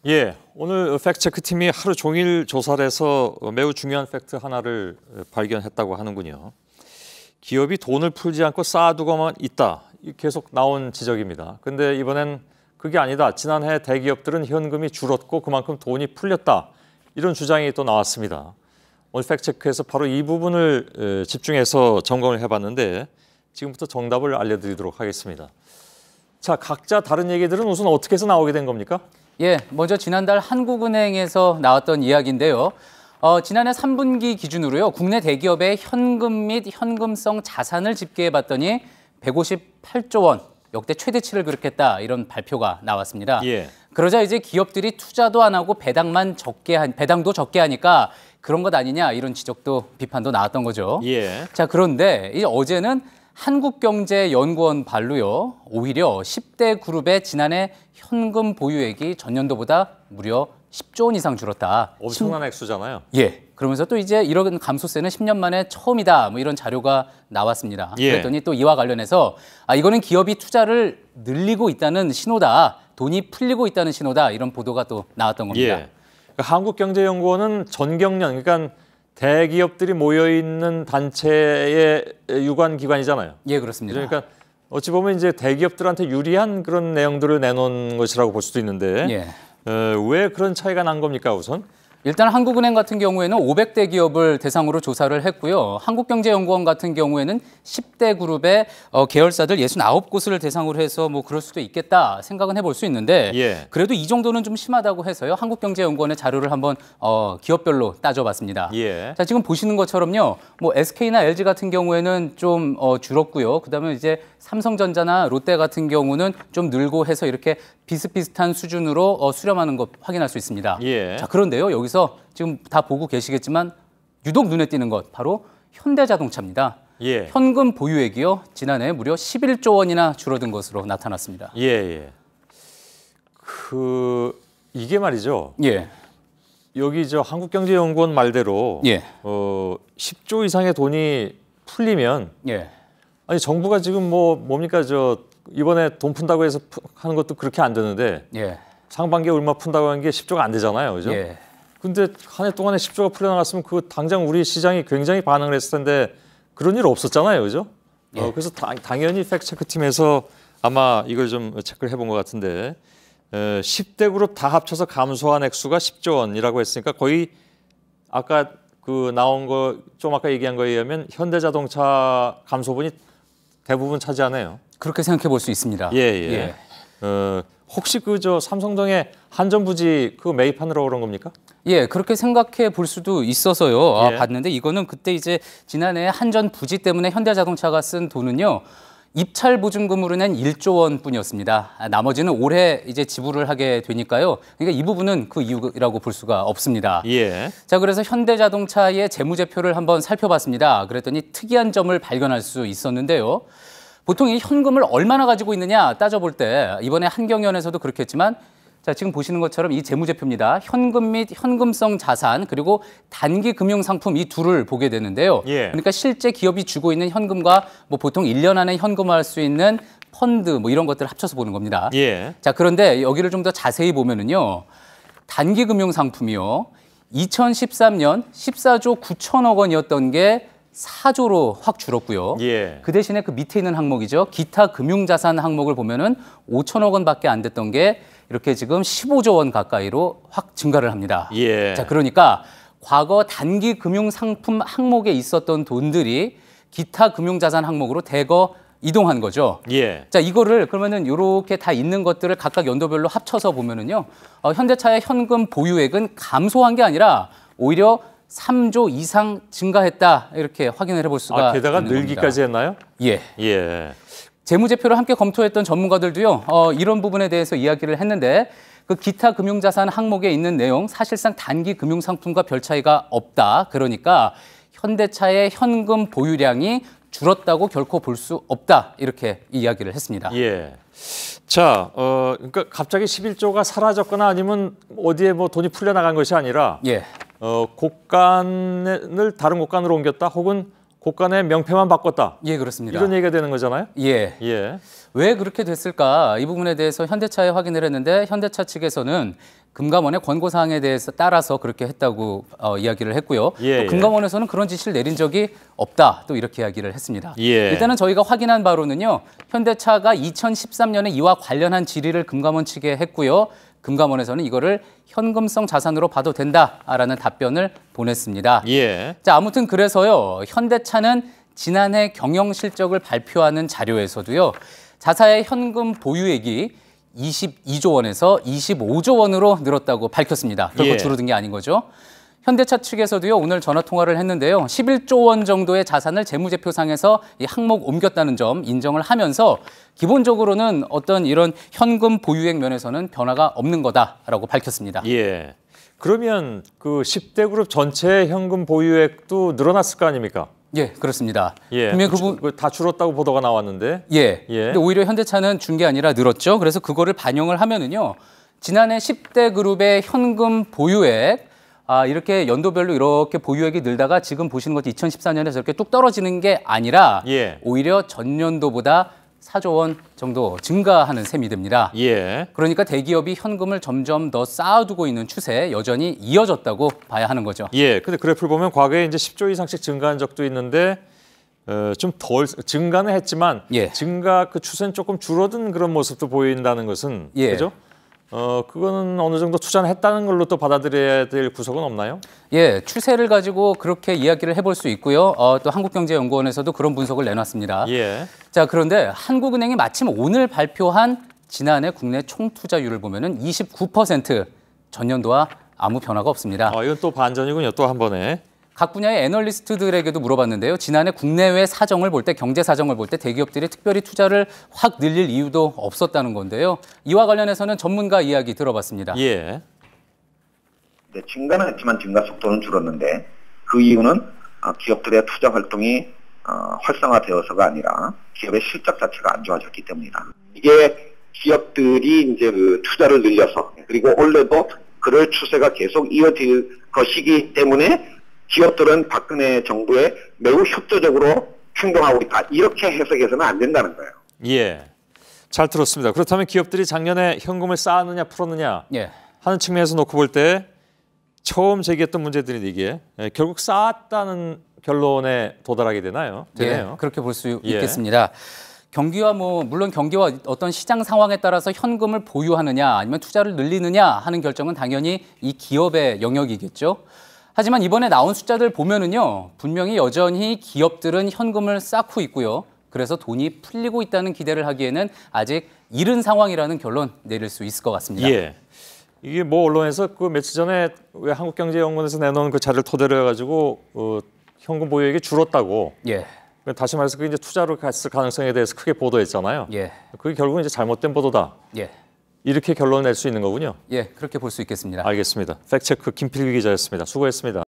예, 오늘 팩트체크팀이 하루 종일 조사를 해서 매우 중요한 팩트 하나를 발견했다고 하는군요. 기업이 돈을 풀지 않고 쌓아두고만 있다. 계속 나온 지적입니다. 근데 이번엔 그게 아니다. 지난해 대기업들은 현금이 줄었고 그만큼 돈이 풀렸다. 이런 주장이 또 나왔습니다. 오늘 팩트체크에서 바로 이 부분을 집중해서 점검을 해봤는데 지금부터 정답을 알려드리도록 하겠습니다. 자, 각자 다른 얘기들은 우선 어떻게 해서 나오게 된 겁니까? 예, 먼저 지난달 한국은행에서 나왔던 이야기인데요. 지난해 3분기 기준으로요, 국내 대기업의 현금 및 현금성 자산을 집계해봤더니 158조 원, 역대 최대치를 기록했다, 이런 발표가 나왔습니다. 예. 그러자 이제 기업들이 투자도 안 하고 배당도 적게 하니까 그런 것 아니냐, 이런 지적도 비판도 나왔던 거죠. 예. 자, 그런데 이제 어제는 한국경제연구원 발로요, 오히려 10대 그룹의 지난해 현금 보유액이 전년도보다 무려 10조 원 이상 줄었다. 엄청난 액수잖아요. 예. 그러면서 또 이제 이런 감소세는 10년 만에 처음이다. 뭐 이런 자료가 나왔습니다. 예. 그랬더니 또 이와 관련해서 이거는 기업이 투자를 늘리고 있다는 신호다. 돈이 풀리고 있다는 신호다. 이런 보도가 또 나왔던 겁니다. 예. 그러니까 한국경제연구원은 전경련, 그러니까 대기업들이 모여있는 단체의 유관 기관이잖아요. 예, 그렇습니다. 그러니까 어찌 보면 이제 대기업들한테 유리한 그런 내용들을 내놓은 것이라고 볼 수도 있는데 예. 왜 그런 차이가 난 겁니까 우선? 일단 한국은행 같은 경우에는 500대 기업을 대상으로 조사를 했고요. 한국경제연구원 같은 경우에는 10대 그룹의 계열사들 69곳을 대상으로 해서 뭐 그럴 수도 있겠다 생각은 해볼 수 있는데 예. 그래도 이 정도는 좀 심하다고 해서요. 한국경제연구원의 자료를 한번 기업별로 따져봤습니다. 예. 자, 지금 보시는 것처럼요. 뭐 SK나 LG 같은 경우에는 좀 줄었고요. 그다음에 이제 삼성전자나 롯데 같은 경우는 좀 늘고 해서 이렇게 비슷비슷한 수준으로 수렴하는 것 확인할 수 있습니다. 예. 자, 그런데요. 여기서 지금 다 보고 계시겠지만 유독 눈에 띄는 것 바로 현대자동차입니다. 예. 현금 보유액이요. 지난해 무려 11조 원이나 줄어든 것으로 나타났습니다. 예, 예. 이게 말이죠. 예. 여기 한국경제연구원 말대로 예. 10조 이상의 돈이 풀리면 예. 아니 정부가 지금 뭡니까 이번에 돈 푼다고 해서 하는 것도 그렇게 안 되는데 예. 상반기에 얼마 푼다고 하는 게 10조가 안 되잖아요. 그죠? 예. 근데 한 해 동안에 10조가 풀려나갔으면 당장 우리 시장이 굉장히 반응을 했을 텐데 그런 일 없었잖아요. 그죠? 예. 그래서 당연히 팩트체크팀에서 아마 이걸 좀 체크를 해본 것 같은데 10대 그룹 다 합쳐서 감소한 액수가 10조 원이라고 했으니까 거의 아까 나온 거 좀 아까 얘기한 거에 의하면 현대자동차 감소분이 대부분 차지하네요. 그렇게 생각해 볼 수 있습니다. 예, 예. 혹시 삼성동에 한전부지 매입하느라고 그런 겁니까? 예, 그렇게 생각해 볼 수도 있어서요. 예. 봤는데 이거는 그때 이제 지난해 한전 부지 때문에 현대자동차가 쓴 돈은요. 입찰 보증금으로 낸 1조 원뿐이었습니다. 나머지는 올해 이제 지불을 하게 되니까요. 그러니까 이 부분은 그 이유라고 볼 수가 없습니다. 예. 자, 그래서 현대자동차의 재무제표를 한번 살펴봤습니다. 그랬더니 특이한 점을 발견할 수 있었는데요. 보통 이 현금을 얼마나 가지고 있느냐 따져볼 때 이번에 한경연에서도 그렇게 했지만 자, 지금 보시는 것처럼 이 재무제표입니다. 현금 및 현금성 자산 그리고 단기 금융상품 이 둘을 보게 되는데요. 예. 그러니까 실제 기업이 주고 있는 현금과 보통 1년 안에 현금화할 수 있는 펀드 이런 것들을 합쳐서 보는 겁니다. 예. 자, 그런데 여기를 좀 더 자세히 보면은요. 단기 금융상품이요. 2013년 14조 9천억 원이었던 게 4조로 확 줄었고요. 예. 그 대신에 그 밑에 있는 항목이죠. 기타 금융자산 항목을 보면은 5천억 원밖에 안 됐던 게 이렇게 지금 15조 원 가까이로 확 증가를 합니다. 예. 자, 그러니까 과거 단기 금융상품 항목에 있었던 돈들이 기타 금융자산 항목으로 대거 이동한 거죠. 예. 자, 이거를 그러면은 이렇게 다 있는 것들을 각각 연도별로 합쳐서 보면은요. 현대차의 현금 보유액은 감소한 게 아니라 오히려 3조 이상 증가했다. 이렇게 확인을 해볼 수가 게다가 있는 늘기까지 겁니다. 했나요? 예. 예. 재무제표를 함께 검토했던 전문가들도요. 이런 부분에 대해서 이야기를 했는데 그 기타 금융자산 항목에 있는 내용 사실상 단기 금융상품과 별 차이가 없다. 그러니까 현대차의 현금 보유량이 줄었다고 결코 볼 수 없다. 이렇게 이야기를 했습니다. 예. 자, 그러니까 갑자기 11조가 사라졌거나 아니면 어디에 돈이 풀려나간 것이 아니라 예. 곳간을 다른 곳간으로 옮겼다 혹은 곳간의 명패만 바꿨다. 예, 그렇습니다. 이런 얘기가 되는 거잖아요. 예. 예. 왜 그렇게 됐을까? 이 부분에 대해서 현대차에 확인을 했는데 현대차 측에서는 금감원의 권고사항에 대해서 따라서 그렇게 했다고 이야기를 했고요. 예, 또 금감원에서는 그런 지시를 내린 적이 없다. 또 이렇게 이야기를 했습니다. 예. 일단은 저희가 확인한 바로는요. 현대차가 2013년에 이와 관련한 질의를 금감원 측에 했고요. 금감원에서는 이거를 현금성 자산으로 봐도 된다라는 답변을 보냈습니다. 예. 자, 아무튼 그래서요. 현대차는 지난해 경영 실적을 발표하는 자료에서도요. 자사의 현금 보유액이 22조 원에서 25조 원으로 늘었다고 밝혔습니다. 결국 예. 줄어든 게 아닌 거죠. 현대차 측에서도요. 오늘 전화 통화를 했는데요. 11조 원 정도의 자산을 재무제표상에서 이 항목 옮겼다는 점 인정을 하면서 기본적으로는 어떤 이런 현금 보유액 면에서는 변화가 없는 거다라고 밝혔습니다. 예. 그러면 그 10대 그룹 전체의 현금 보유액도 늘어났을 거 아닙니까? 예, 그렇습니다. 예. 분명 다 줄었다고 보도가 나왔는데. 예. 예. 근데 오히려 현대차는 준 게 아니라 늘었죠. 그래서 그거를 반영을 하면은요. 지난해 10대 그룹의 현금 보유액 이렇게 연도별로 이렇게 보유액이 늘다가 지금 보시는 것도 2014년에 저렇게 뚝 떨어지는 게 아니라 예. 오히려 전년도보다 4조 원 정도 증가하는 셈이 됩니다. 예. 그러니까 대기업이 현금을 점점 더 쌓아두고 있는 추세 여전히 이어졌다고 봐야 하는 거죠. 예. 근데 그래프를 보면 과거에 이제 10조 이상씩 증가한 적도 있는데 좀 덜 증가는 했지만 예. 증가 그 추세는 조금 줄어든 그런 모습도 보인다는 것은 예. 그죠? 그거는 어느 정도 투자는 했다는 걸로 또 받아들여야 될 구석은 없나요? 예, 추세를 가지고 그렇게 이야기를 해볼 수 있고요. 또 한국경제연구원에서도 그런 분석을 내놨습니다. 예. 자, 그런데 한국은행이 마침 오늘 발표한 지난해 국내 총투자율을 보면은 29% 전년도와 아무 변화가 없습니다. 이건 또 반전이군요. 또 한 번에. 각 분야의 애널리스트들에게도 물어봤는데요. 지난해 국내외 사정을 볼 때, 경제 사정을 볼 때 대기업들이 특별히 투자를 확 늘릴 이유도 없었다는 건데요. 이와 관련해서는 전문가 이야기 들어봤습니다. 예. 네, 증가는 했지만 증가 속도는 줄었는데 그 이유는 기업들의 투자 활동이 활성화되어서가 아니라 기업의 실적 자체가 안 좋아졌기 때문이다. 이게 기업들이 이제 그 투자를 늘려서 그리고 올해도 그럴 추세가 계속 이어질 것이기 때문에 기업들은 박근혜 정부에 매우 협조적으로 행동하고 있다. 이렇게 해석해서는 안 된다는 거예요. 예. 잘 들었습니다. 그렇다면 기업들이 작년에 현금을 쌓았느냐 풀었느냐 예. 하는 측면에서 놓고 볼 때 처음 제기했던 문제들이 이게 결국 쌓았다는 결론에 도달하게 되네요. 예, 그렇게 볼 수 있겠습니다. 경기와 물론 경기와 어떤 시장 상황에 따라서 현금을 보유하느냐 아니면 투자를 늘리느냐 하는 결정은 당연히 이 기업의 영역이겠죠. 하지만 이번에 나온 숫자들 보면은요, 분명히 여전히 기업들은 현금을 쌓고 있고요. 그래서 돈이 풀리고 있다는 기대를 하기에는 아직 이른 상황이라는 결론 내릴 수 있을 것 같습니다. 예. 이게 언론에서 그 며칠 전에 왜 한국경제연구원에서 내놓은 그 자료를 토대로 해가지고 현금 보유액이 줄었다고. 예. 다시 말해서 그게 이제 투자로 갔을 가능성에 대해서 크게 보도했잖아요. 예. 그게 결국은 이제 잘못된 보도다. 예. 이렇게 결론을 낼 수 있는 거군요. 예, 그렇게 볼 수 있겠습니다. 알겠습니다. 팩트체크 김필기 기자였습니다. 수고했습니다.